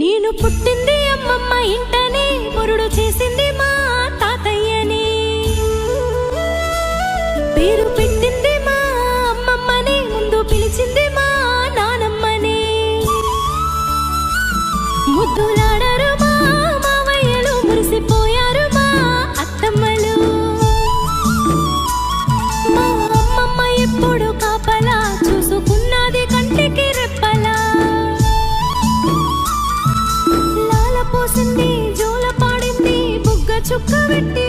నేను పుట్టింది అమ్మమ్మ ఇంటనే, మురుడు చేసింది మా తాతయ్యని. పేరు పెట్టింది మా అమ్మమ్మని, ముందు పిలిచింది మా నానమ్మని. ముద్దులాడరు మా మావయ్యలు, మురిసిపోయారు మా అత్తమ్మలు. మా అమ్మమ్మ ఎప్పుడు కాపలా, చూసుకున్నది కంటికి రెప్పలా. లాల పోసింది, జోల పాడింది, బుగ్గ చుక్క పెట్టి